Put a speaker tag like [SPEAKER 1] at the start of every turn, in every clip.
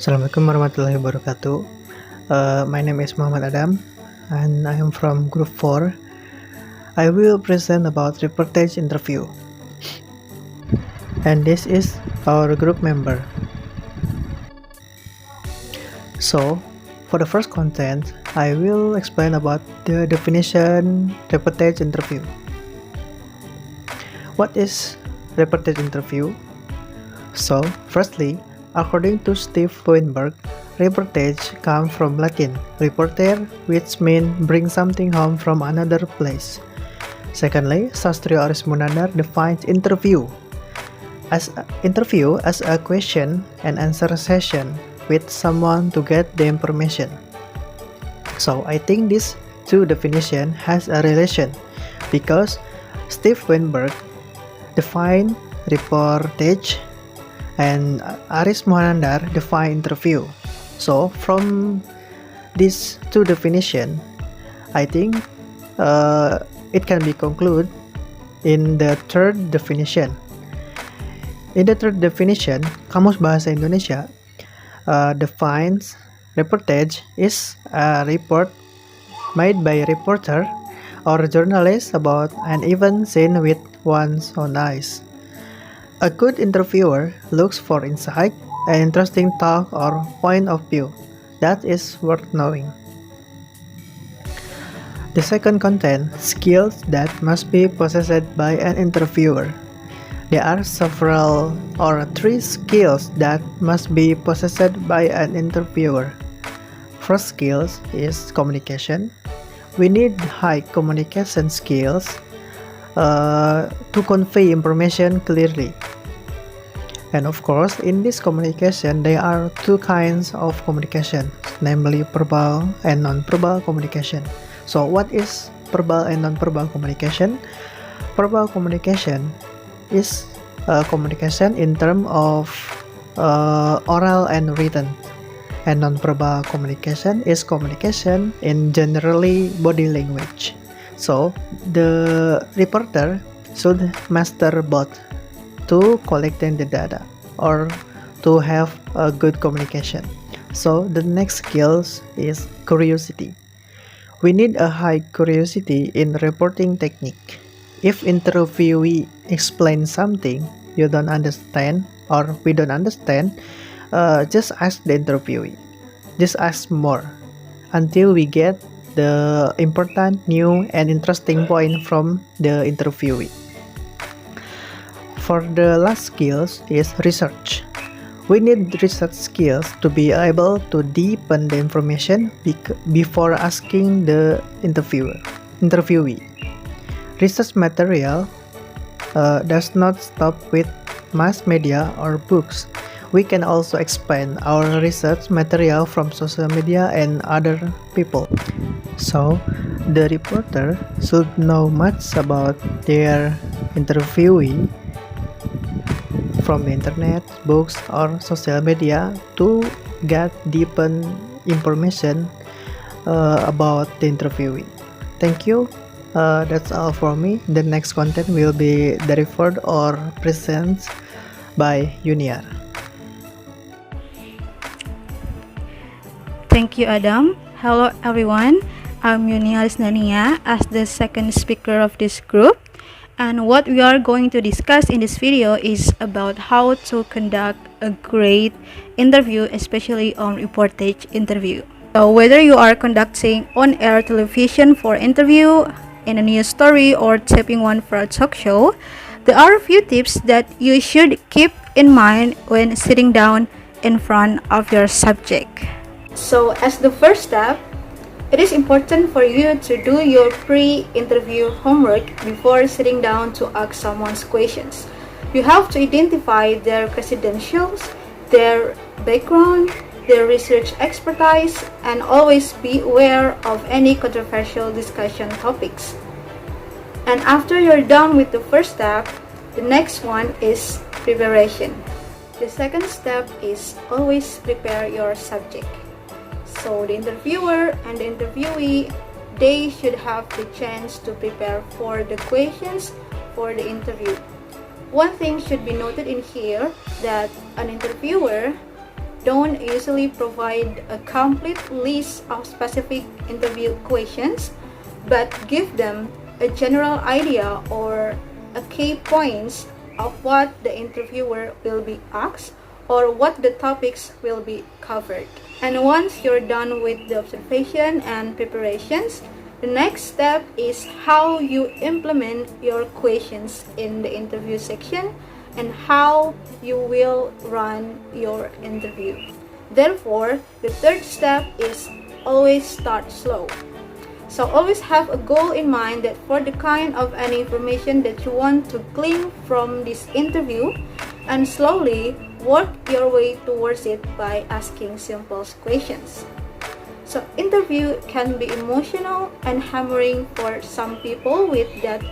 [SPEAKER 1] Assalamualaikum warahmatullahi wabarakatuh. My name is Muhammad Adam, and I am from Group 4. I will present about reportage interview. And this is our group member. So, for the first content, I will explain about the definition reportage interview. What is reportage interview? So, firstly, according to Steve Weinberg, reportage comes from Latin reporter, which means bring something home from another place. Secondly, Sastrio Aris Munandar defines interview as a question and answer session with someone to get the information. So I think these two definitions has a relation because Steve Weinberg defined reportage and Aris Mohanandar define interview. So from these two definitions, I think it can be concluded in the third definition. In the third definition, Kamus Bahasa Indonesia defines reportage is a report made by a reporter or journalist about an event seen with one's own eyes. A good interviewer looks for insight, an interesting talk or point of view that is worth knowing. The second content, skills that must be possessed by an interviewer. There are several or three skills that must be possessed by an interviewer. First skills is communication. We need high communication skills to convey information clearly. And of course, in this communication, there are two kinds of communication, namely verbal and non-verbal communication. So what is verbal and non-verbal communication? Verbal communication is communication in terms of oral and written. And non-verbal communication is communication in generally body language. So the reporter should master both to collecting the data or to have a good communication. So the next skills is curiosity. We need a high curiosity in reporting technique. If interviewee explains something you don't understand or we don't understand, just ask the interviewee. Just ask more until we get the important, new, and interesting point from the interviewee. For the last skills is research. We need research skills to be able to deepen the information before asking the interviewee. Research material does not stop with mass media or books. We can also expand our research material from social media and other people. So, the reporter should know much about their interviewee from the internet, books, or social media to get deepen information about the interviewee. Thank you. That's all for me. The next content will be delivered or presented by Yuniar.
[SPEAKER 2] Thank you, Adam. Hello, everyone. I'm Yuniar Isnaeniah as the second speaker of this group. And what we are going to discuss in this video is about how to conduct a great interview, especially on reportage interview. So whether you are conducting on-air television for interview, in a news story, or taping one for a talk show, there are a few tips that you should keep in mind when sitting down in front of your subject. So as the first step, it is important for you to do your pre-interview homework before sitting down to ask someone's questions. You have to identify their credentials, their background, their research expertise, and always be aware of any controversial discussion topics. And after you're done with the first step, the next one is preparation. The second step is always prepare your subject. So the interviewer and the interviewee, they should have the chance to prepare for the questions for the interview. One thing should be noted in here that an interviewer don't usually provide a complete list of specific interview questions, but give them a general idea or a key points of what the interviewer will be asked or what the topics will be covered. And once you're done with the observation and preparations, the next step is how you implement your questions in the interview section and how you will run your interview. Therefore, the third step is always start slow. So always have a goal in mind that for the kind of any information that you want to glean from this interview, and slowly work your way towards it by asking simple questions. So interview can be emotional and hammering for some people with that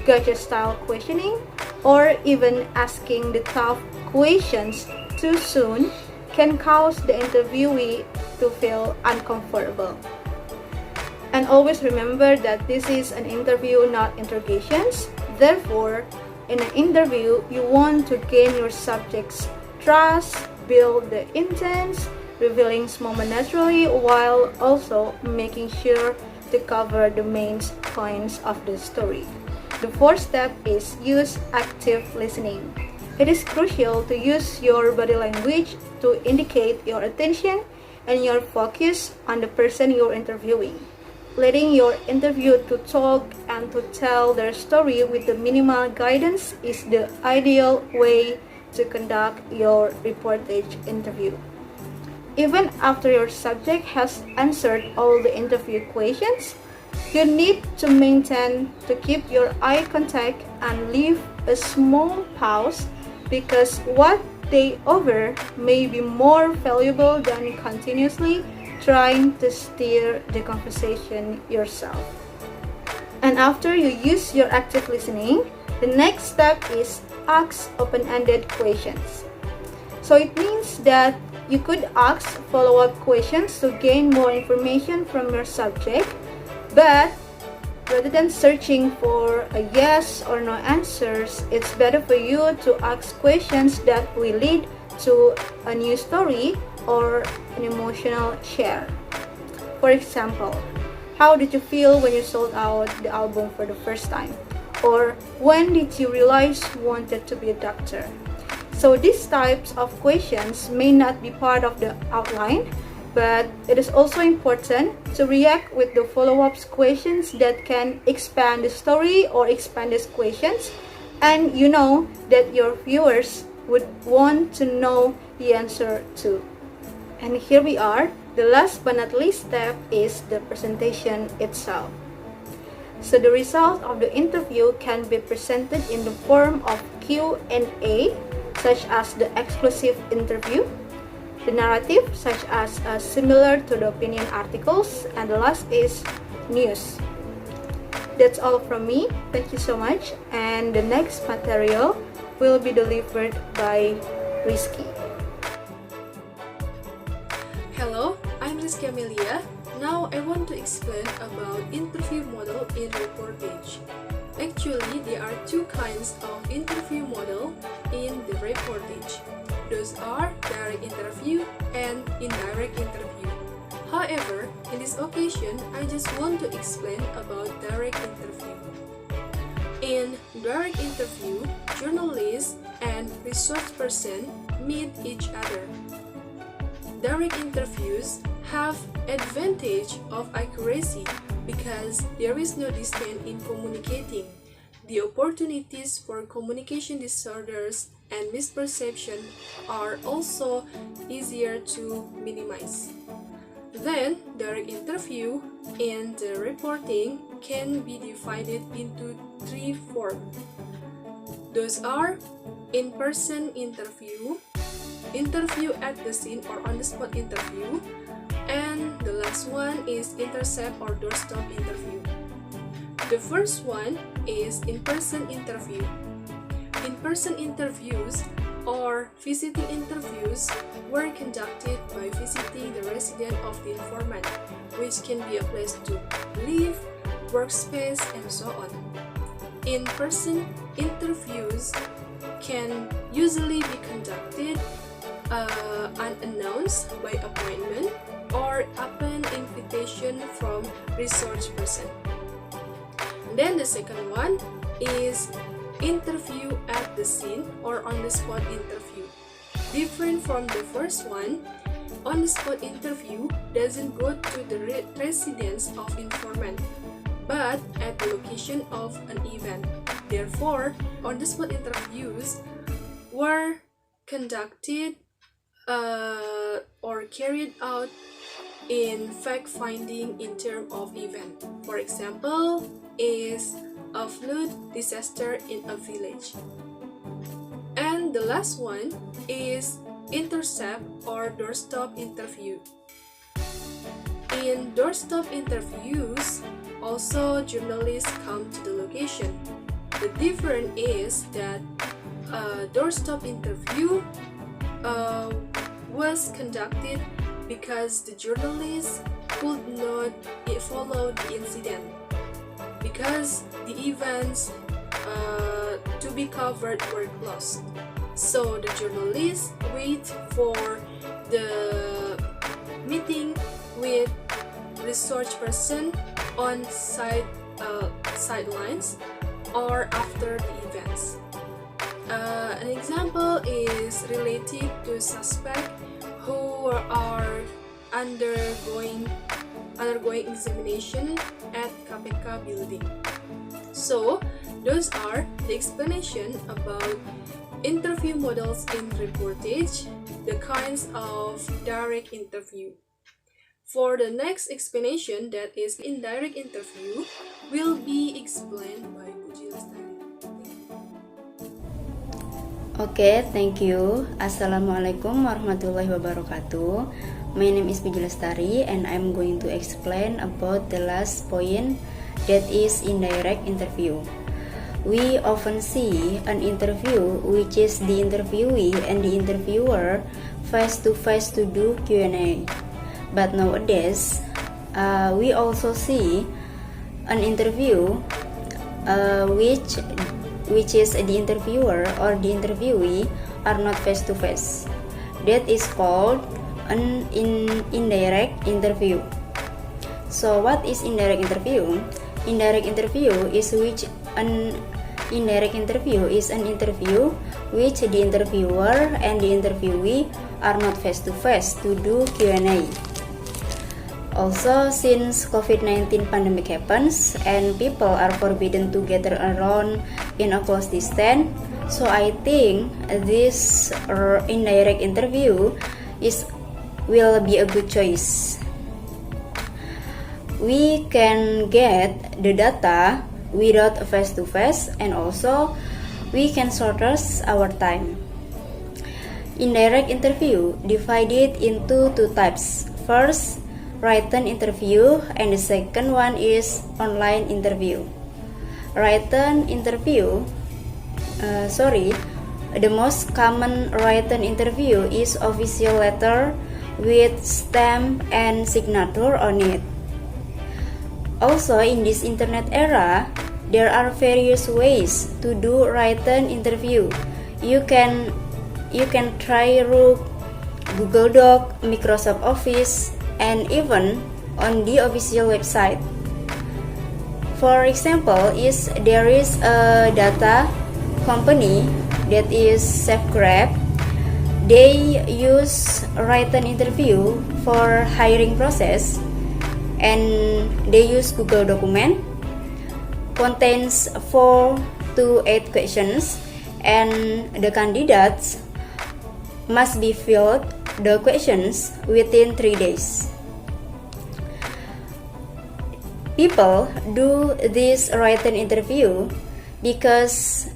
[SPEAKER 2] gotcha style questioning, or even asking the tough questions too soon can cause the interviewee to feel uncomfortable. And always remember that this is an interview, not interrogations. Therefore, in an interview, you want to gain your subject's trust, build the intent, revealing moment naturally, while also making sure to cover the main points of the story. The fourth step is use active listening. It is crucial to use your body language to indicate your attention and your focus on the person you're interviewing. Letting your interview to talk and to tell their story with the minimal guidance is the ideal way to conduct your reportage interview. Even after your subject has answered all the interview questions, you need to maintain to keep your eye contact and leave a small pause, because what they offer may be more valuable than continuously trying to steer the conversation yourself. And after you use your active listening, the next step is ask open-ended questions. So it means that you could ask follow-up questions to gain more information from your subject, but rather than searching for a yes or no answers, it's better for you to ask questions that will lead to a new story or an emotional share. For example, how did you feel when you sold out the album for the first time? Or when did you realize you wanted to be a doctor? So these types of questions may not be part of the outline, but it is also important to react with the follow-up questions that can expand the story or expand these questions, and you know that your viewers would want to know the answer to. And here we are. The last but not least step is the presentation itself. So the result of the interview can be presented in the form of Q&A, such as the exclusive interview, the narrative, such as similar to the opinion articles, and the last is news. That's all from me. Thank you so much. And the next material will be delivered by Rizki.
[SPEAKER 3] Hello, I'm Rizki Amelia. Now I want to explain about interview model in Reportage. Actually, there are two kinds of interview model in the Reportage. Those are direct interview and indirect interview. However, in this occasion, I just want to explain about direct interview. In direct interview, journalists and resource person meet each other. Direct interviews have advantage of accuracy because there is no distance in communicating. The opportunities for communication disorders and misperception are also easier to minimize. Then, direct interview in the reporting can be divided into three forms. Those are in-person interview, interview at the scene or on-the-spot interview, and the last one is intercept or doorstop interview. The first one is in-person interview. In-person interviews or visiting interviews were conducted by visiting the residence of the informant, which can be a place to live, workspace, and so on. In-person interviews can usually be conducted unannounced by appointment or upon invitation from resource person. Then the second one is interview at the scene or on-the-spot interview. Different from the first one, on-the-spot interview doesn't go to the residence of informant, but at the location of an event. Therefore, on-the-spot interviews were conducted or carried out in fact-finding in terms of event. For example, is a flood disaster in a village. And the last one is intercept or doorstop interview. In doorstop interviews, also journalists come to the location. The difference is that a doorstop interview was conducted because the journalists could not follow the incident, because the events to be covered were closed. So the journalists wait for the meeting with research person on sidelines or after the events. An example is related to suspect who are undergoing examination at KPK building. So, those are the explanation about interview models in reportage, the kinds of direct interview. For the next explanation, that is indirect interview, will be explained by Puji Lestari.
[SPEAKER 4] Okay, thank you. Assalamualaikum warahmatullahi wabarakatuh. My name is Puji Lestari and I'm going to explain about the last point, that is indirect interview. We often see an interview which is the interviewee and the interviewer face to face to do Q&A. But nowadays, we also see an interview which is the interviewer or the interviewee are not face to face. That is called an indirect interview. So what is indirect interview? Indirect interview is an interview which the interviewer and the interviewee are not face to face to do Q&A. Also, since COVID-19 pandemic happens and people are forbidden to gather around in a close distance, so I think this indirect interview will be a good choice. We can get the data without face-to-face, and also we can shorten our time. Indirect interview divided into two types. First, written interview, and the second one is online interview. Written interview, the most common written interview is official letter with stamp and signature on it. Also, in this internet era, there are various ways to do written interview. You can try Google Doc, Microsoft Office, and even on the official website. For example, there is a data company that is SafeGrab. They use written interview for hiring process, and they use Google document, contains 4 to 8 questions, and the candidates must be filled the questions within 3 days. People do this written interview because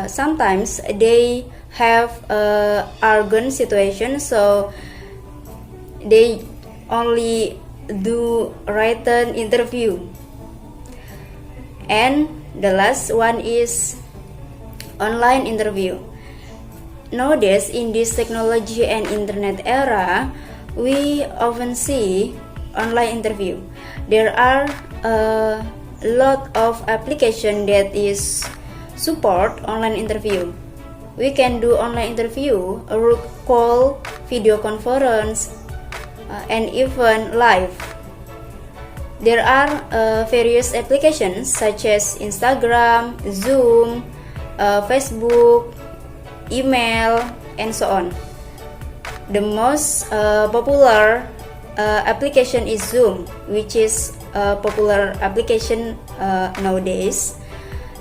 [SPEAKER 4] sometimes they have urgent situation, so they only do written interview. And the last one is online interview. Nowadays, in this technology and internet era, we often see online interview. There are a lot of applications that is support online interview. we can do online interview, a root call, video conference, and even live. There are various applications such as Instagram, Zoom, Facebook, email, and so on. The most popular application is Zoom, which is a popular application nowadays.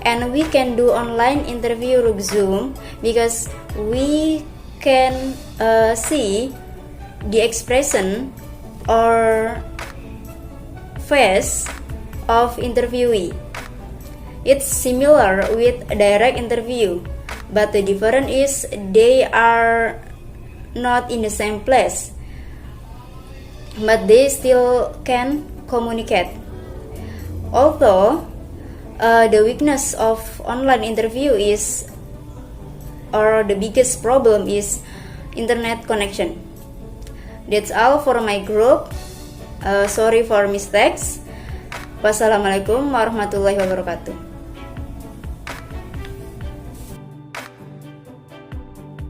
[SPEAKER 4] And we can do online interview through Zoom because we can see the expression or face of interviewee. It's similar with direct interview, but the difference is they are not in the same place, but they still can communicate. Although the weakness of online interview is, or the biggest problem is, internet connection. That's all for my group. Sorry for mistakes. Wassalamualaikum warahmatullahi wabarakatuh.